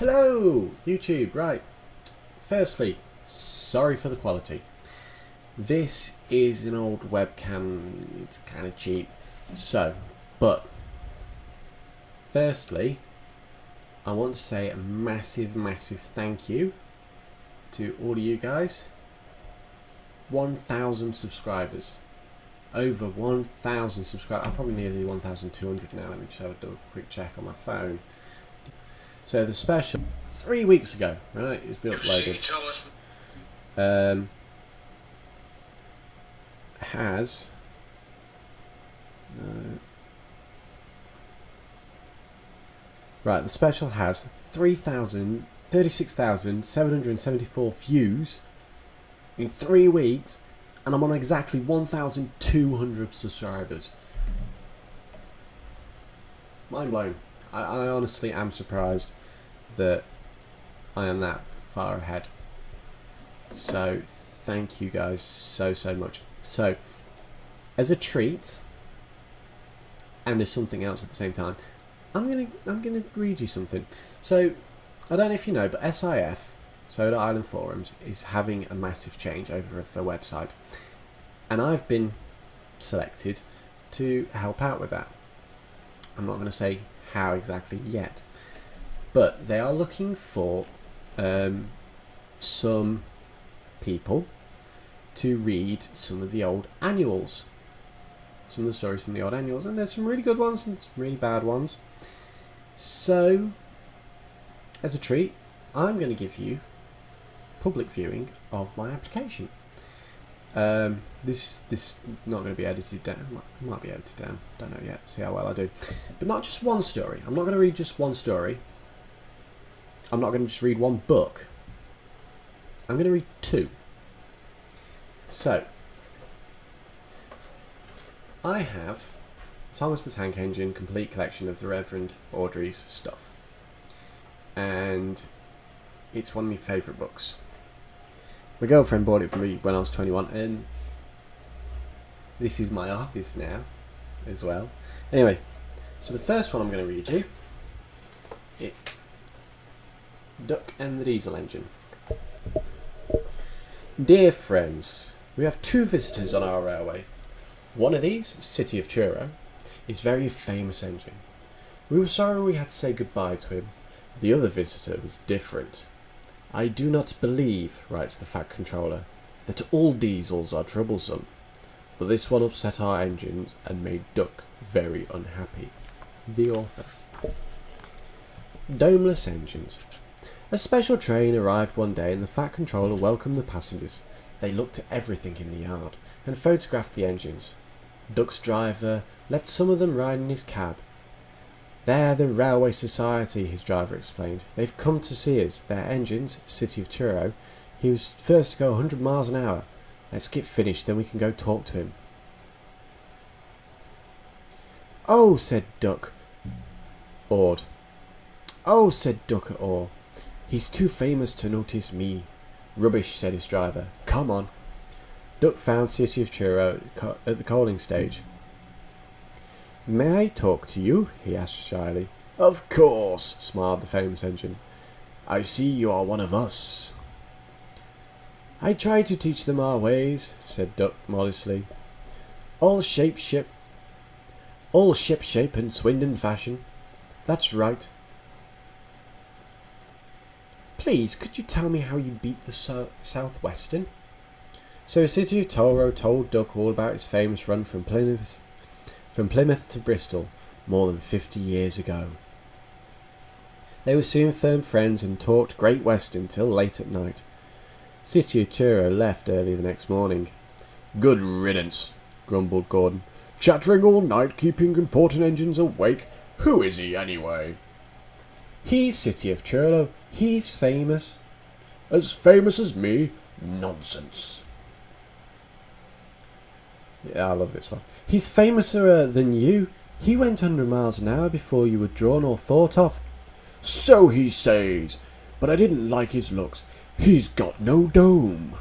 Hello, YouTube. Right. Firstly, sorry for the quality. This is an old webcam. It's kind of cheap. But firstly, I want to say a massive thank you to all of you guys. 1,000 subscribers. Over 1,000 subscribers. I'm probably nearly 1,200 now. Let me just have a quick check on my phone. So the special 3 weeks ago, right? It's been uploaded. Has right. The special has 36,774 views in 3 weeks, and I'm on exactly 1,200 subscribers. Mind blown. I honestly am surprised that I am that far ahead. So thank you guys so much. So as a treat, and as something else at the same time, I'm gonna read you something. So I don't know if you know, but SIF, Soda Island Forums, is having a massive change over their website, and I've been selected to help out with that. I'm not going to say how exactly yet, but they are looking for some people to read some of the old annuals, some of the stories from the old annuals, and there's some really good ones and some really bad ones. So as a treat, I'm going to give you public viewing of my application. This not going to be edited down. It might be edited down. Don't know yet. See how well I do. But not just one story. I'm not going to read just one story. I'm not going to just read one book. I'm going to read two. So I have Thomas the Tank Engine, complete collection of the Reverend Audrey's stuff, and it's one of my favourite books. My girlfriend bought it for me when I was 21, and this is my office now as well. Anyway, so the first one I'm going to read you, it's Duck and the Diesel Engine. Dear friends, we have two visitors on our railway. One of these, City of Churro, is a very famous engine. We were sorry we had to say goodbye to him. The other visitor was different. I do not believe, writes the Fat Controller, that all diesels are troublesome, but this one upset our engines and made Duck very unhappy. The author. Domeless engines. A special train arrived one day and the Fat Controller welcomed the passengers. They looked at everything in the yard and photographed the engines. Duck's driver let some of them ride in his cab. They're the Railway Society, his driver explained. They've come to see us. Their engines, City of Churro. He was first to go 100 miles an hour. Let's get finished, then we can go talk to him. Oh, said Duck, awed. Oh, said Duck, awed. He's too famous to notice me. Rubbish, said his driver. Come on. Duck found City of Churro at the coaling stage. May I talk to you? He asked shyly. Of course, smiled the famous engine. I see you are one of us. I try to teach them our ways, said Duck modestly. All ship shape and Swindon fashion. That's right. Please, could you tell me how you beat the Southwestern? So City of Churro told Duck all about his famous run from Plymouth to Bristol more than 50 years ago. They were soon firm friends and talked Great Western till late at night. City of Churro left early the next morning. Good riddance, grumbled Gordon. Chattering all night, keeping important engines awake. Who is he anyway? He's City of Churro. He's famous. As famous as me? Nonsense. Yeah, I love this one. He's famouser than you. He went 100 miles an hour before you were drawn or thought of. So he says, but I didn't like his looks. He's got no dome,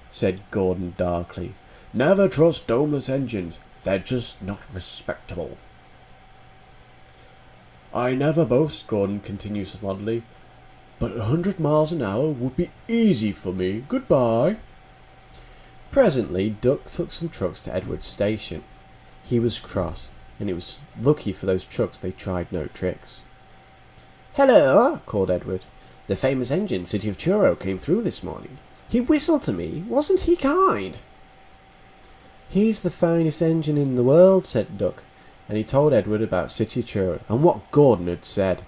said Gordon darkly. Never trust domeless engines. They're just not respectable. I never boast, Gordon continued smugly. but 100 miles an hour would be easy for me. Goodbye. Presently, Duck took some trucks to Edward's station. He was cross, and it was lucky for those trucks they tried no tricks. "Hello," called Edward. "The famous engine, City of Churro, came through this morning. He whistled to me. Wasn't he kind?" "He's the finest engine in the world," said Duck, and he told Edward about City of Churro and what Gordon had said.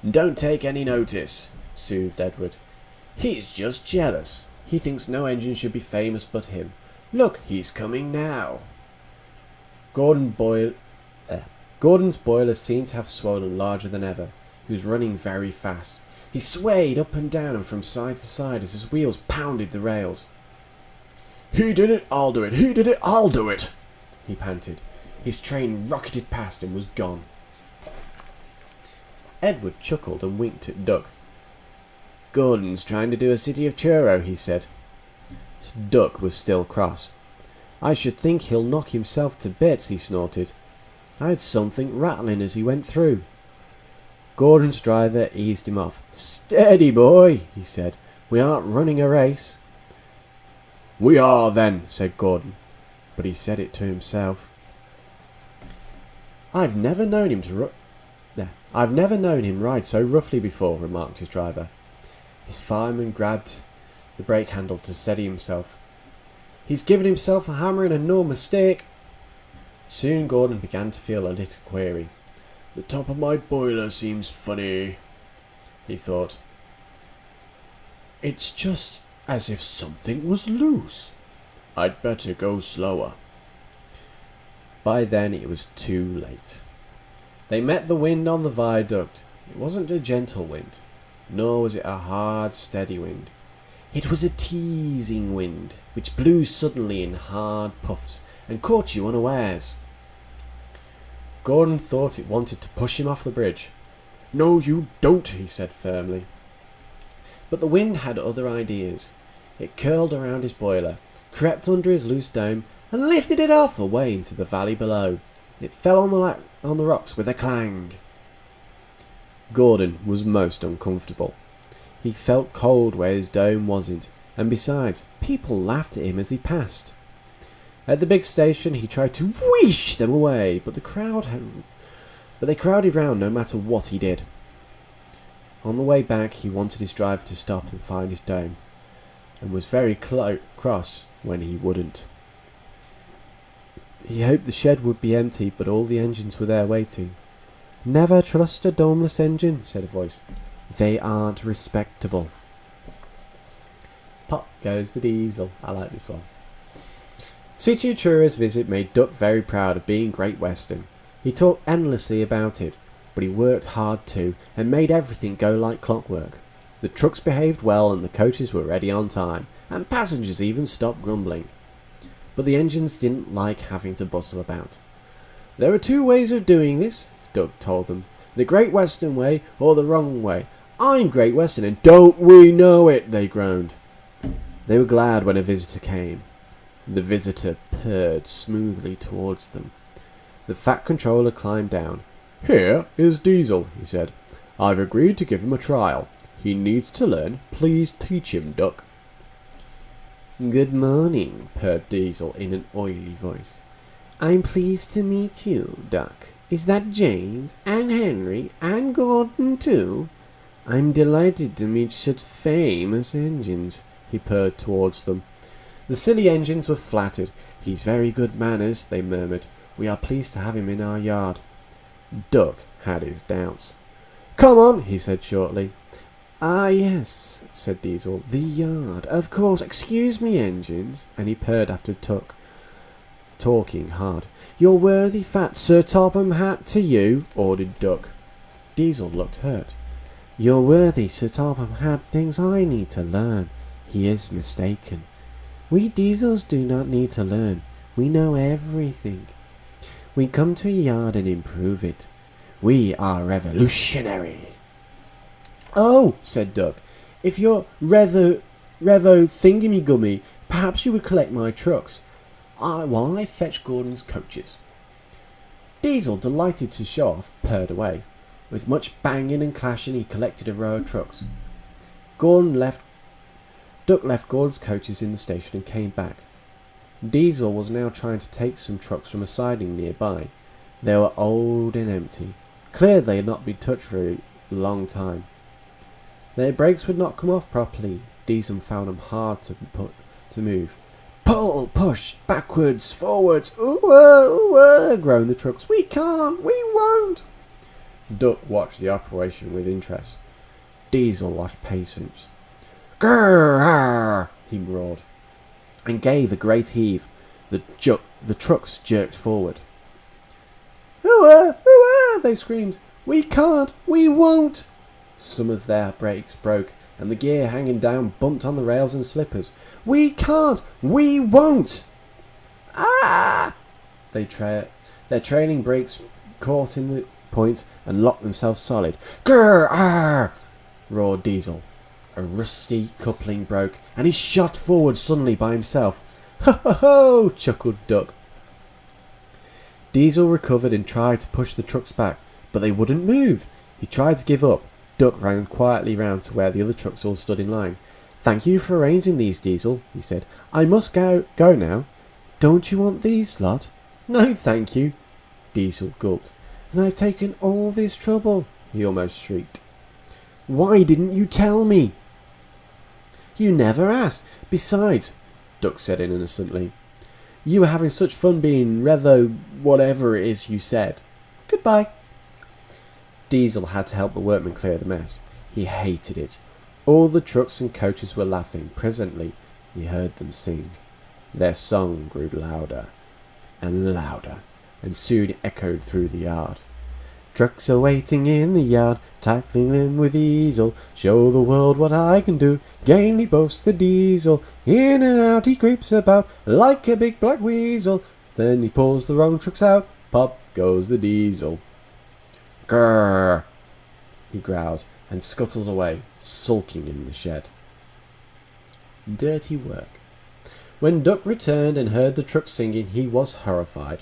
"Don't take any notice," soothed Edward. "He's just jealous. He thinks no engine should be famous but him. Look, he's coming now." Gordon's boiler seemed to have swollen larger than ever. He was running very fast. He swayed up and down and from side to side as his wheels pounded the rails. "He did it, I'll do it. He did it, I'll do it," he panted. His train rocketed past and was gone. Edward chuckled and winked at Duck. "Gordon's trying to do a City of Churro," he said. Duck was still cross. "I should think he'll knock himself to bits," he snorted. "I heard something rattling as he went through." Gordon's driver eased him off. "Steady, boy," he said. "We aren't running a race." "We are, then," said Gordon, but he said it to himself. I've never known him ride so roughly before," remarked his driver. His fireman grabbed the brake handle to steady himself. "He's given himself a hammering and no mistake." Soon Gordon began to feel a little queasy. "The top of my boiler seems funny," he thought. "It's just as if something was loose. I'd better go slower." By then it was too late. They met the wind on the viaduct. It wasn't a gentle wind, nor was it a hard, steady wind. It was a teasing wind, which blew suddenly in hard puffs and caught you unawares. Gordon thought it wanted to push him off the bridge. "No, you don't," he said firmly. But the wind had other ideas. It curled around his boiler, crept under his loose dome, and lifted it off away into the valley below. It fell on the rocks with a clang. Gordon was most uncomfortable. He felt cold where his dome wasn't, and besides, people laughed at him as he passed. At the big station he tried to whoosh them away, but they crowded round no matter what he did. On the way back he wanted his driver to stop and find his dome, and was very cross when he wouldn't. He hoped the shed would be empty, but all the engines were there waiting. "Never trust a domeless engine," said a voice. "They aren't respectable." Pop goes the diesel. I like this one. City of Churro's visit made Duck very proud of being Great Western. He talked endlessly about it, but he worked hard too, and made everything go like clockwork. The trucks behaved well and the coaches were ready on time, and passengers even stopped grumbling. But the engines didn't like having to bustle about. "There are two ways of doing this," Duck told them. "The Great Western way or the wrong way. I'm Great Western and don't we know it," they groaned. They were glad when a visitor came. The visitor purred smoothly towards them. The fat controller climbed down. "Here is Diesel," he said. "I've agreed to give him a trial. He needs to learn. Please teach him, Duck." "Good morning," purred Diesel in an oily voice. "I'm pleased to meet you, Duck. Is that James, and Henry, and Gordon too? I'm delighted to meet such famous engines," he purred towards them. The silly engines were flattered. "He's very good manners," they murmured. "We are pleased to have him in our yard." Duck had his doubts. "Come on," he said shortly. "Ah, yes," said Diesel. "The yard. Of course. Excuse me, engines." And he purred after talking hard. "Your worthy fat Sir Topham Hatt to you," ordered Duck. Diesel looked hurt. "Your worthy Sir Topham Hatt thinks I need to learn. He is mistaken. We Diesels do not need to learn. We know everything. We come to a yard and improve it. We are revolutionary." "Oh," said Duck, "if you're Revo Thingamygummy, perhaps you would collect my trucks while I fetch Gordon's coaches." Diesel, delighted to show off, purred away. With much banging and clashing, he collected a row of trucks. Duck left Gordon's coaches in the station and came back. Diesel was now trying to take some trucks from a siding nearby. They were old and empty. Clear they had not been touched for a long time. Their brakes would not come off properly. Diesel found them hard to move. Pull, push, backwards, forwards, groaned the trucks. We can't, we won't. Duck watched the operation with interest. Diesel lost patience. Grrr, he roared, and gave a great heave. The trucks jerked forward. They screamed. We can't, we won't. Some of their brakes broke, and the gear hanging down bumped on the rails and slippers. We can't, we won't. Ah! Their trailing brakes caught in the point and locked themselves solid. Grrr! Roared Diesel. A rusty coupling broke, and he shot forward suddenly by himself. Ho ho ho! Chuckled Duck. Diesel recovered and tried to push the trucks back, but they wouldn't move. He tried to give up. Duck ran quietly round to where the other trucks all stood in line. Thank you for arranging these, Diesel, he said. I must go now. Don't you want these, lot? No, thank you, Diesel gulped. And I've taken all this trouble, he almost shrieked. Why didn't you tell me? You never asked. Besides, Duck said innocently, you were having such fun being Revo whatever it is you said. Goodbye. Diesel had to help the workmen clear the mess. He hated it. All the trucks and coaches were laughing. Presently, he heard them sing. Their song grew louder and louder, and soon echoed through the yard. Trucks are waiting in the yard, tackling in with Diesel. Show the world what I can do, gaily boasts the Diesel. In and out he creeps about, like a big black weasel. Then he pulls the wrong trucks out, pop goes the Diesel. Grrr, he growled, and scuttled away, sulking in the shed. Dirty work. When Duck returned and heard the truck singing, he was horrified.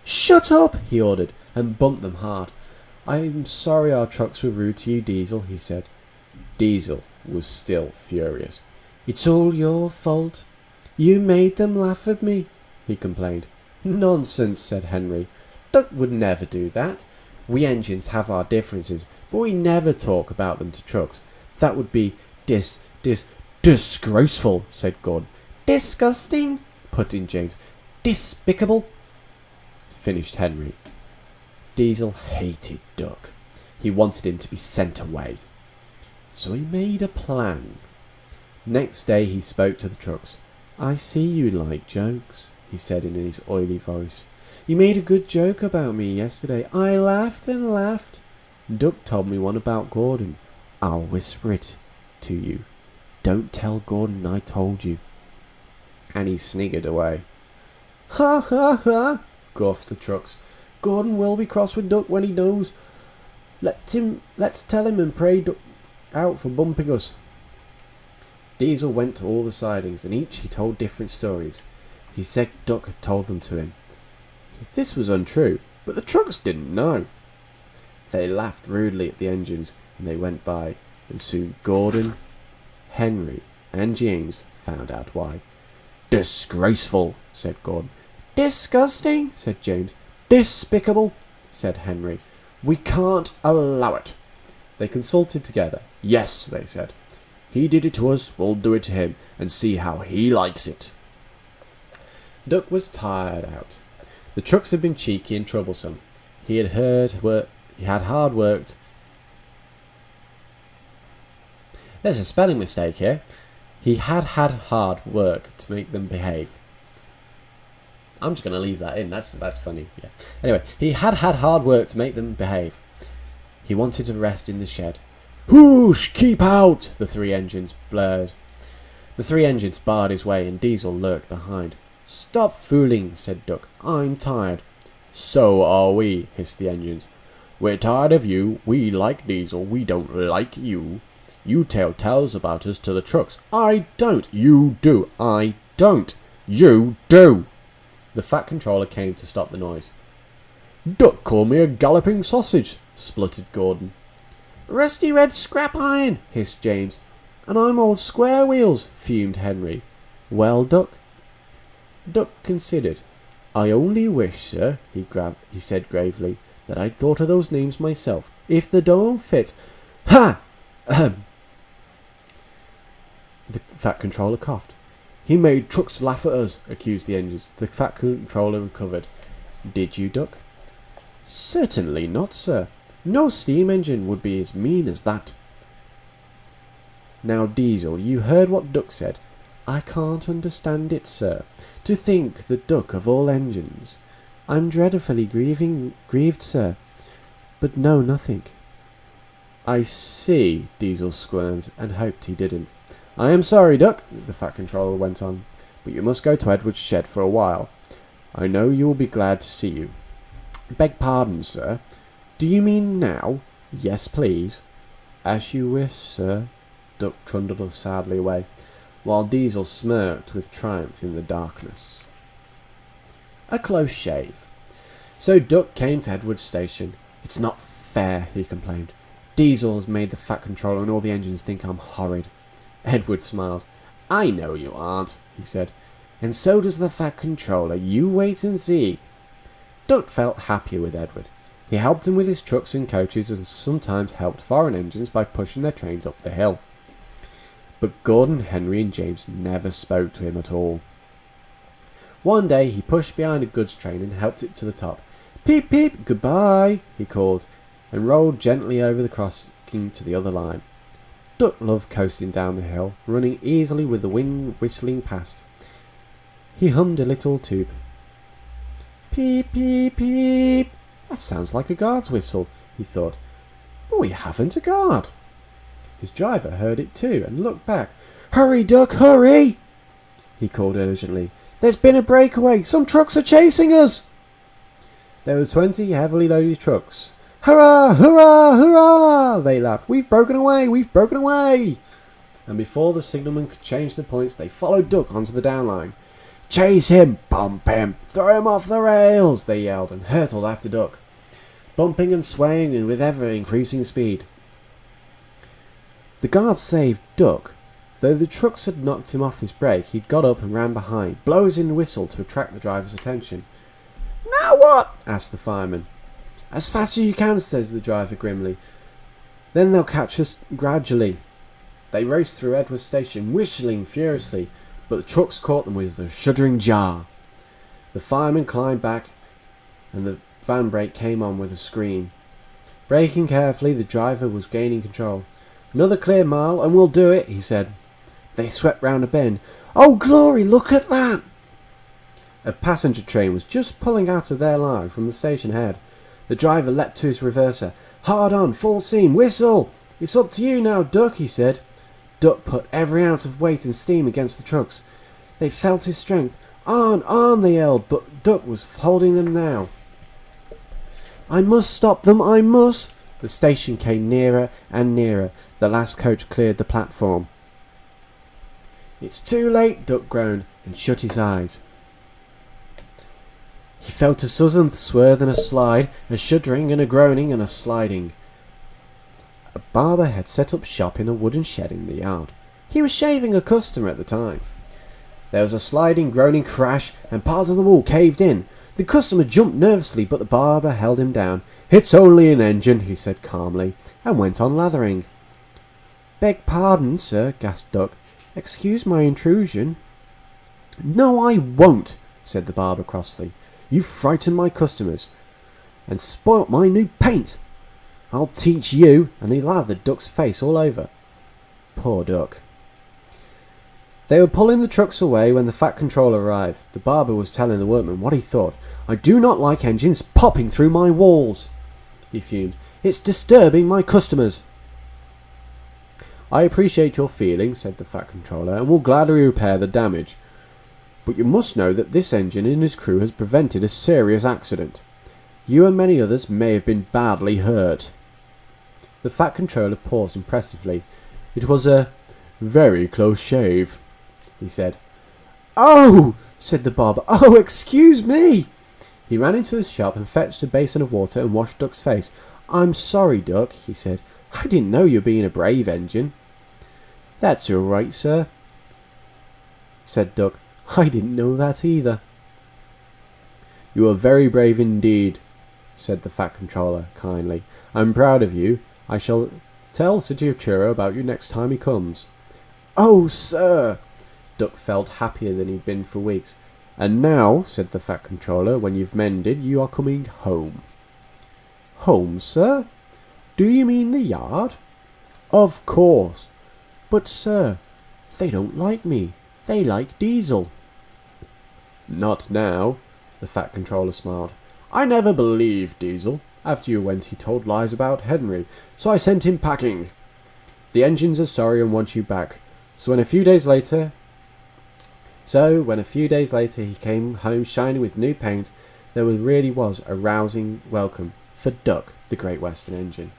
Shut up, he ordered, and bumped them hard. I'm sorry our trucks were rude to you, Diesel, he said. Diesel was still furious. It's all your fault. You made them laugh at me, he complained. Nonsense, said Henry. Duck would never do that. We engines have our differences, but we never talk about them to trucks. That would be disgraceful, said Gordon. Disgusting, put in James. Despicable, finished Henry. Diesel hated Duck. He wanted him to be sent away. So he made a plan. Next day he spoke to the trucks. I see you like jokes, he said in his oily voice. You made a good joke about me yesterday. I laughed and laughed. Duck told me one about Gordon. I'll whisper it to you. Don't tell Gordon I told you. And he sniggered away. Ha ha ha, guffed the trucks. Gordon will be cross with Duck when he knows. Let's tell him and pray Duck out for bumping us. Diesel went to all the sidings, and each he told different stories. He said Duck had told them to him. This was untrue, but the trucks didn't know. They laughed rudely at the engines, and they went by, and soon Gordon, Henry, and James found out why. Disgraceful, said Gordon. Disgusting, said James. Despicable, said Henry. We can't allow it. They consulted together. Yes, they said. He did it to us, we'll do it to him, and see how he likes it. Duck was tired out. The trucks had been cheeky and troublesome. He had hard worked. There's a spelling mistake here. He had hard work to make them behave. I'm just going to leave that in. That's funny. Yeah. Anyway, he had hard work to make them behave. He wanted to rest in the shed. Whoosh! Keep out! The three engines blurred. The three engines barred his way, and Diesel lurked behind. Stop fooling, said Duck. I'm tired. So are we, hissed the engines. We're tired of you. We like Diesel. We don't like you. You tell tales about us to the trucks. I don't. You do. I don't. You do. The Fat Controller came to stop the noise. Duck called me a galloping sausage, spluttered Gordon. Rusty red scrap iron, hissed James. And I'm old square wheels, fumed Henry. Well, Duck? Duck considered. I only wish, sir, he said gravely, that I'd thought of those names myself. If they don't fit... Ha! Ahem. The Fat Controller coughed. He made trucks laugh at us, accused the engines. The Fat Controller recovered. Did you, Duck? Certainly not, sir. No steam engine would be as mean as that. Now, Diesel, you heard what Duck said. I can't understand it, sir. To think the Duck of all engines. I'm dreadfully grieved, sir. But no, nothing. I see, Diesel squirmed, and hoped he didn't. I am sorry, Duck, the Fat Controller went on, but you must go to Edward's shed for a while. I know you will be glad to see you. Beg pardon, sir. Do you mean now? Yes, please. As you wish, sir. Duck trundled sadly away, while Diesel smirked with triumph in the darkness. A close shave. So Duck came to Edward's station. It's not fair, he complained. Diesel has made the Fat Controller and all the engines think I'm horrid. Edward smiled. I know you aren't, he said. And so does the Fat Controller. You wait and see. Duck felt happier with Edward. He helped him with his trucks and coaches and sometimes helped foreign engines by pushing their trains up the hill. But Gordon, Henry and James never spoke to him at all. One day he pushed behind a goods train and helped it to the top. Peep, peep, goodbye, he called, and rolled gently over the crossing to the other line. Duck loved coasting down the hill, running easily with the wind whistling past. He hummed a little tube. Peep, peep, peep. That sounds like a guard's whistle, he thought. But we haven't a guard. His driver heard it too and looked back. Hurry, Duck, hurry! He called urgently. There's been a breakaway. Some trucks are chasing us. There were 20 heavily loaded trucks. Hurrah, hurrah, hurrah! They laughed. We've broken away, we've broken away! And before the signalman could change the points, they followed Duck onto the down line. Chase him! Bump him! Throw him off the rails! They yelled and hurtled after Duck, bumping and swaying and with ever-increasing speed. The guard saved Duck. Though the trucks had knocked him off his brake, he'd got up and ran behind, blows in the whistle to attract the driver's attention. Now what? Asked the fireman. As fast as you can, says the driver grimly. Then they'll catch us gradually. They raced through Edward's station, whistling furiously, but the trucks caught them with a shuddering jar. The fireman climbed back, and the van brake came on with a scream. Braking carefully, the driver was gaining control. Another clear mile, and we'll do it, he said. They swept round a bend. Oh, glory, look at that! A passenger train was just pulling out of their line from the station head. The driver leapt to his reverser. Hard on, full steam, whistle! It's up to you now, Duck, he said. Duck put every ounce of weight and steam against the trucks. They felt his strength. On, they yelled, but Duck was holding them now. I must stop them, I must! The station came nearer and nearer. The last coach cleared the platform. It's too late, Duck groaned and shut his eyes. He felt a sudden swerve and a slide, a shuddering and a groaning and a sliding. A barber had set up shop in a wooden shed in the yard. He was shaving a customer at the time. There was a sliding, groaning crash, and part of the wall caved in. The customer jumped nervously, but the barber held him down. It's only an engine, he said calmly, and went on lathering. Beg pardon, sir, gasped Duck. Excuse my intrusion. No, I won't, said the barber crossly. You frightened my customers and spoilt my new paint. I'll teach you, and he lathered Duck's face all over. Poor Duck. They were pulling the trucks away when the Fat Controller arrived. The barber was telling the workman what he thought. I do not like engines popping through my walls, he fumed. It's disturbing my customers. I appreciate your feelings, said the Fat Controller, and will gladly repair the damage. But you must know that this engine and his crew has prevented a serious accident. You and many others may have been badly hurt. The Fat Controller paused impressively. It was a very close shave, he said. Oh, said the barber. Oh, excuse me. He ran into his shop and fetched a basin of water and washed Duck's face. I'm sorry, Duck, he said. I didn't know you were being a brave engine. That's all right, sir, said Duck. I didn't know that either. You are very brave indeed, said the Fat Controller kindly. I'm proud of you. I shall tell City of Churro about you next time he comes. Oh, sir! Duck felt happier than he'd been for weeks. And now, said the Fat Controller, when you've mended, you are coming home. Home, sir? Do you mean the yard? Of course. But, sir, they don't like me. They like Diesel. Not now, the Fat Controller smiled. I never believed Diesel. After you went, he told lies about Henry, so I sent him packing. The engines are sorry and want you back. So when a few days later he came home shining with new paint, there really was a rousing welcome for Duck, the Great Western Engine.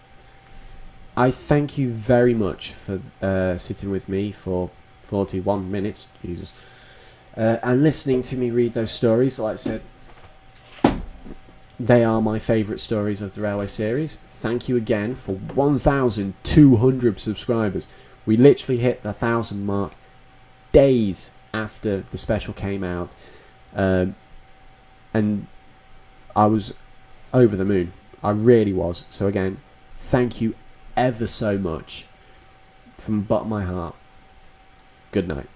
I thank you very much for sitting with me for 41 minutes, Jesus, and listening to me read those stories. Like I said, they are my favourite stories of the Railway series. Thank you again for 1,200 subscribers. We literally hit the 1,000 mark days after the special came out, and I was over the moon. I really was. So again, thank you ever so much from the bottom of my heart. Good night.